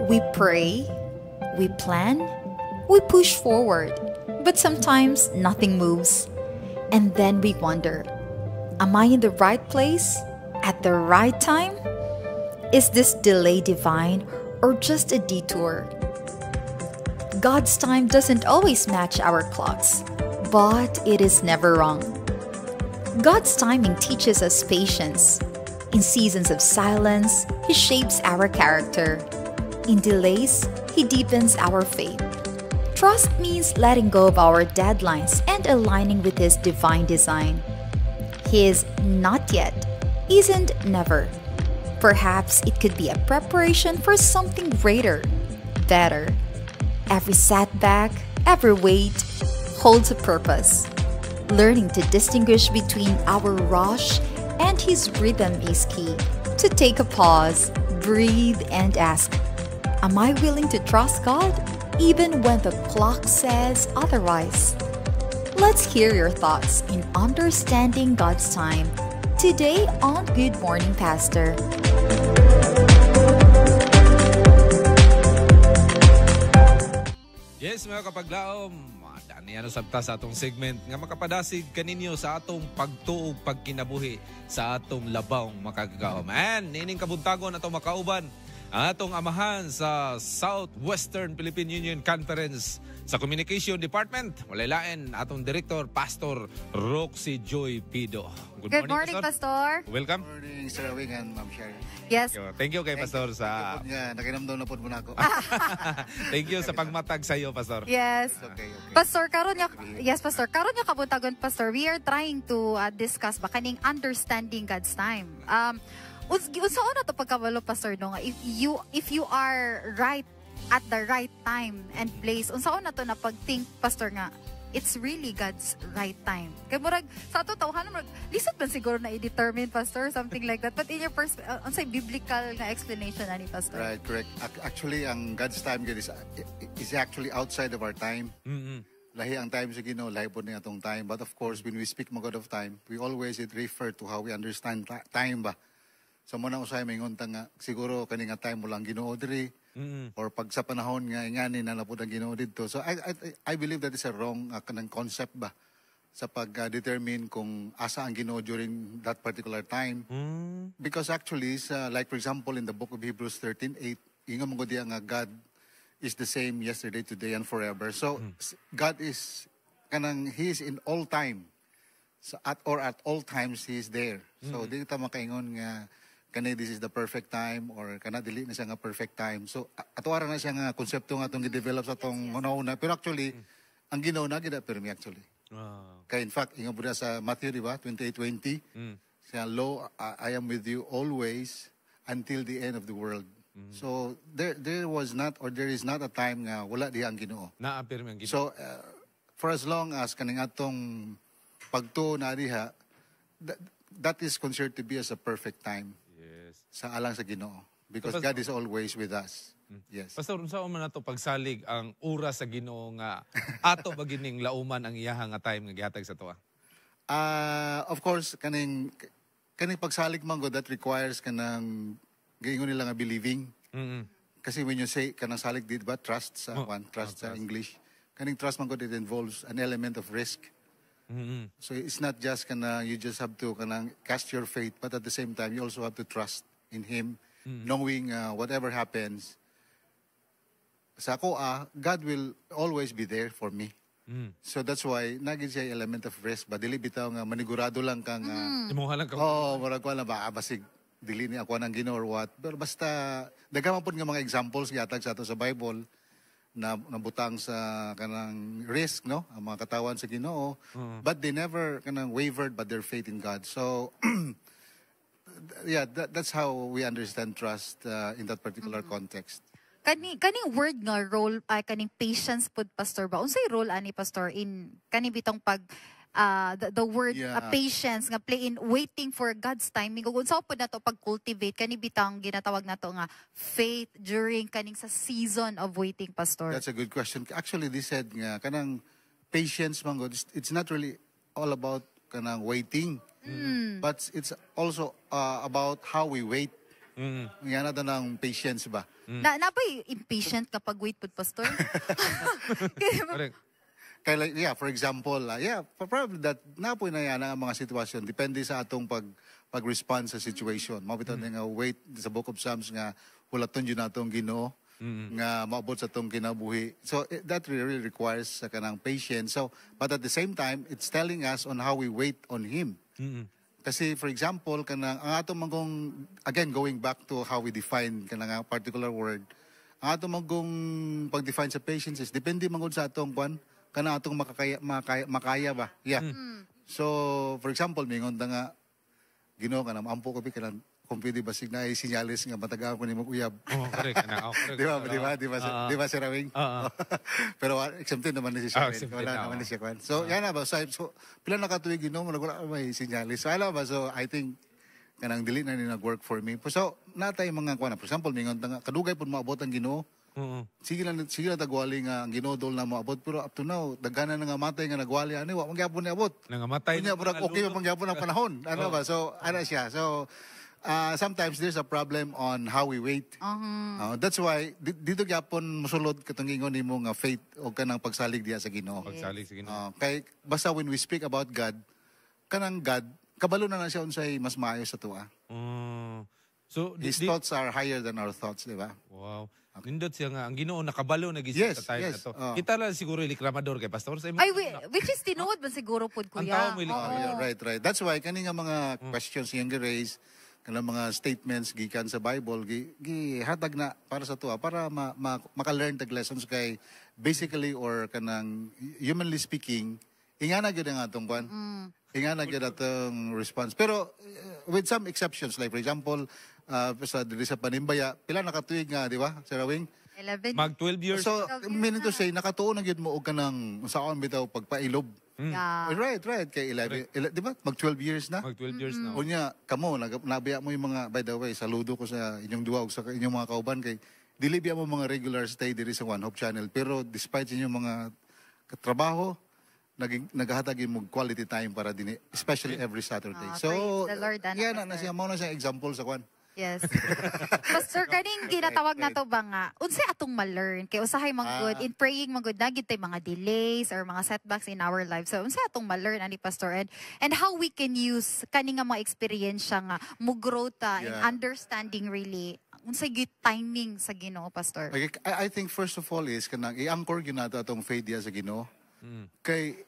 We pray, we plan, we push forward, but sometimes nothing moves. And then we wonder, am I in the right place at the right time? Is this delay divine or just a detour? God's time doesn't always match our clocks, but it is never wrong. God's timing teaches us patience. In seasons of silence, He shapes our character. In delays, He deepens our faith. Trust means letting go of our deadlines and aligning with His divine design. His not yet isn't never. Perhaps it could be a preparation for something greater, better. Every setback, every wait holds a purpose. Learning to distinguish between our rush and His rhythm is key. To take a pause, breathe, and ask, am I willing to trust God even when the clock says otherwise? Let's hear your thoughts in understanding God's time today on Good Morning Pastor. Yes, mga kapaglaom, dani ano sabta sa atong segment nga makapadasig kaninyo sa atong pagtuog pagkinabuhi sa atong labawng makagagaom. And nining kabuntagon atong makauban ang atong amahan sa Southwestern Philippine Union Conference sa Communication Department. Walailain atong Director, Pastor Roxy Joy Pido. Good morning, Pastor. Welcome. Good morning, Sir Awing and Ma'am Sherry. Yes. Thank you kay Pastor sa... Nakinamdaw na po muna ako. Thank you sa pagmatag sa iyo, Pastor. Yes. Okay. Pastor, karon niya, yes, Pastor. Karon niya kabuntagon, Pastor. We are trying to discuss ba kaning understanding God's time. Unsaon na to pagkabalo, Pastor, no? If you are right at the right time and place, unsaon na to na pag-think, Pastor, nga it's really God's right time. Kaya murag sa ato tawhan murag lisod man siguro na i-determine, Pastor, something like that. But in your unsay biblical na explanation ani, Pastor? Right, correct. Actually, ang God's time is actually outside of our time. Lahi ang time sa Ginoo, lahi po niya atong time. But of course, when we speak mga God of time, we always refer to how we understand time ba. So muna usay mingon ta nga siguro kani nga time mo lang Ginoo diri. Or pag sa panahon nga ingani na napud ang Ginoo didto. So I believe that is a wrong kanang concept ba sa pag-determine kung asa ang Ginoo during that particular time. Because actually, like for example in the book of Hebrews 13:8, ingon mo diya nga God is the same yesterday, today, and forever. So God is He is in all time. So at all times He is there. So di ta makaingon nga kani this is the perfect time or kana dili na siya nga perfect time. So atuara na siya nga konsepto nga atong gi-develop sa atong una-una. Pero actually ang Ginoo na gid permi actually. Kaya in fact ingon buda sa Matthew, di ba, 28:20, siya, lo, I am with you always until the end of the world. So there was not or there is not a time nga wala diha ang Ginoo. Naa permi ang Ginoo. So for as long as kaning atong pagtuo na diha, that is considered to be as a perfect time. Sa alang sa Ginoo, because God is always with us. Yes. Pastor, unsa man nato pagsalig ang oras sa Ginoo nga ato ba gining lauman ang iyaha nga time nga gihatag sa toa? Of course, kaning pagsalig man go, that requires kanang giingon nila nga believing. Kasi when you say kanang salig, di ba, trust sa trust sa English. Kaning trust man go, it involves an element of risk. So it's not just you just have to cast your faith, but at the same time you also have to trust in Him, knowing whatever happens sa ako, God will always be there for me. So that's why naging siya element of risk ba dili bitaw nga manigurado lang kang imuha lang ka. Murag wala ba basig dili ni ako nang Ginoo or what. Pero basta daghan man pud nga mga examples gihatag sa ato sa Bible na nabutang sa kanang risk, no? Ang mga katawan sa Ginoo, but they never kanang wavered by their faith in God. So yeah, that's how we understand trust in that particular context. Kaning word nga role kaning patience pud, Pastor, ba unsay role ani, Pastor, in kaning bitong pag the word patience nga play in waiting for God's timing. Kung unsa pud nato pag-cultivate kani bitang ginatawag nato nga faith during kaning sa season of waiting, Pastor? That's a good question. Actually, they said nga kanang patience man God, it's not really all about kanang waiting. But it's also about how we wait. Yan nato ng patience ba? Na ba impatient kapag wait po, pastor? Correct. Kaya like, yeah, for example, probably that napoy na yan ang mga sitwasyon. Depende sa atong pag-respond sa situation. Mabitaw nga wait sa Book of Psalms nga hulaton yun natong Ginoo nga maabot sa tong kinabuhi. So that really requires sa kanang patience. So, but at the same time, it's telling us on how we wait on Him. Kasi for example, kanang ang atong magong again going back to how we define kanang particular word, ang atong magong pag-define sa patience is depende mangod sa atong kwan kana atong makaya ba. Yeah. So for example, mingon ta nga Ginoo kanang ampo ko kanang kung pwede basig na sinyalis nga matagaan ko ni mag-uyab. Oh, correct. Correct. Di ba, Sir Rawing? Pero exempted naman na siya. Wala naman na siya. So, yan na ba? So, pila nakatuwig Ginoo, wala may sinyalis. So, alam ba? So, I think, kanang dili na ni nag-work for me. So, natay mga kuwan. For example, mingon nga, kadugay po maabot ang Ginoo. Sige lang tagwali nga ang Ginoo dol na maabot. Pero up to now, dagana na nga matay nga nagwali. Ano, wag magyapon ni abot. Nangamatay na. Okay pa magyapon ang panahon. Ano ba? So, ano siya. So, sometimes there's a problem on how we wait. That's why dito gyapon mosulod katong ingon nimo nga faith o kanang pagsalig diha sa Ginoo. Pagsalig sa Ginoo. Kay basta when we speak about God, kanang God kabalo na siya unsay mas maayo sa tuwa. So His thoughts are higher than our thoughts, di ba? Wow. Nindot siya nga ang Ginoo nakabalo na gising sa time na to. Kita lang siguro reklamador kay pastor sa Ay, which is tinuod ba siguro pod kuya? Ang right. That's why kani nga mga questions yung raise kanang mga statements gikan sa Bible gihatag na para sa tuwa para maka-learn tag lessons kay basically or kanang humanly speaking ingana gyud ang atong kwan ingana gyud atong response pero with some exceptions like for example sa dili sa Panimbaya pila nakatuig nga di ba Sir Rawing 11 mag 12 years so meaning to say nakatuo na gyud mo og kanang saon bitaw pagpailob. Right. Kay 11, di ba? Mag 12 years na. Mag 12 years na. Unya, kamo, nabiya mo yung mga, by the way, saludo ko sa inyong duwag, sa inyong mga kauban, kay dili biya mo mga regular stay diri sa One Hope Channel. Pero despite inyong mga trabaho, naghatag mo quality time para din, especially every Saturday. So, praise the Lord, yan na siya, mauna siya example sa kwan. Yes. Pastor, kaning ginatawag na to ba nga, unsay atong ma-learn? Kay usahay man good, in praying man good, nagit tay mga delays or mga setbacks in our lives. So, unsay atong ma-learn, ani Pastor Ed? And how we can use kaning nga mga experience nga, mo grow ta in understanding really, unsay good timing sa Ginoo, Pastor? Okay, I think first of all is, kanang i-anchor ginato atong faith diya sa Ginoo. Kay,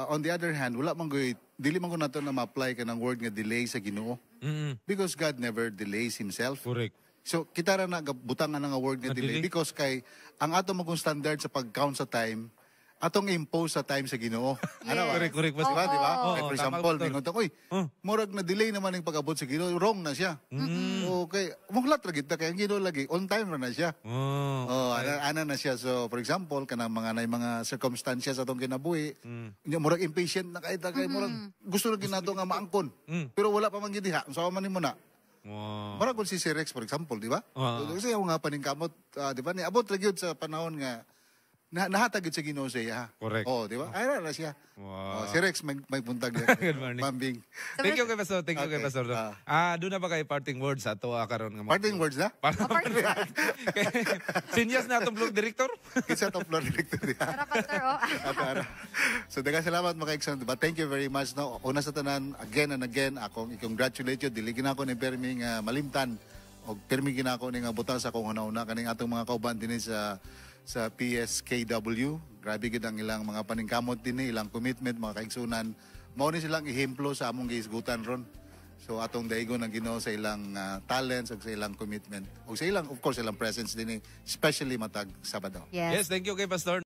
on the other hand, wala man good, dili man ko nato na ma-apply ka ng word nga delay sa Ginoo. Because God never delays Himself. Correct. So, kita ra na butangan nga word nga delay. Because kay, ang ato magong standard sa pag-count sa time, atong impose sa time sa Ginoo. Ano ba? Correct. Di ba? Like, for example, tama, mingon ta, murag na delay naman yung pag-abot sa Ginoo. Wrong na siya. Okay. Munglat ra kita kay ang Ginoo lagi. On time ra na siya. Ana na siya. So, for example, kanang mga circumstances atong kinabuhi, murag impatient na kay murag gusto na ginato nga maangkon. Pero wala pa man gid diha. Unsa man nimo na? Murag kun si Rex, for example, di ba? Kasi yung nga paningkamot, di ba? Niabot ra gyud sa panahon nga nahatag sa Ginoo siya. Correct. Di ba? Ay na siya. Si Rex may puntag. Good morning. Mambing. Thank you kay Pastor. Doon na ba kay parting words ato karon nga. Parting words na? Sinyas na atong vlog director. Kitsa atong vlog director. Tara, Pastor, So, daghang salamat mga kaigsoon. But thank you very much. No? Una sa tanan, again and again, akong i-congratulate you. Diligin ako ni Perming malimtan. O Perming ginako ni nga butang sa akong una-una. Kaning atong mga kauban din sa PSKW. Grabe gid ang ilang mga paningkamot din ilang commitment, mga kaigsunan. Mao ni silang ihemplo sa among giisgutan ron. So atong daigon ang Ginoo sa ilang talents ug sa ilang commitment. Ug sa ilang, of course, ilang presence din especially matag Sabado. Yes, thank you kay Pastor.